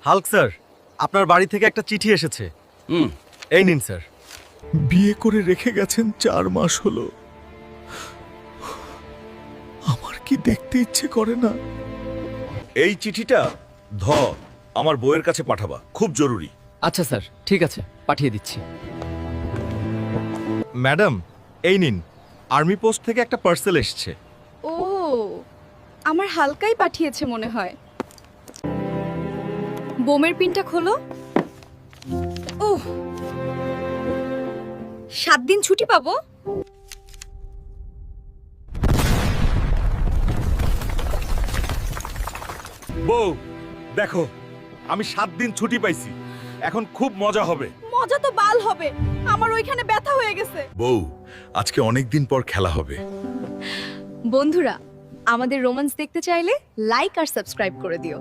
Hulk sir, আপনার বাড়ি থেকে একটা চিঠি এসেছে। এই নিন স্যার। বিয়ে করে রেখে গেছেন 4 মাস হলো। আমার কি দেখতে ইচ্ছে করে না। এই চিঠিটা আমার বউয়ের কাছে পাঠাবা, খুব জরুরি। আচ্ছা স্যার, ঠিক আছে, পাঠিয়ে দিচ্ছি। ম্যাডাম, এই নিন, আর্মি পোস্ট থেকে একটা পার্সেল এসেছে। ও, আমার হালকাই পাঠিয়েছে মনে হয়। বোমের পিনটা খোলো। ওহ, 7 দিন ছুটি পাবো। বউ দেখো, আমি 7 দিন ছুটি পাইছি, এখন খুব মজা হবে। মজা তো বাল হবে, আমার ওইখানে ব্যথা হয়ে গেছে। বউ, আজকে অনেক দিন পর খেলা হবে। বন্ধুরা, আমাদের রোমান্স দেখতে চাইলে লাইক আর সাবস্ক্রাইব করে দিও।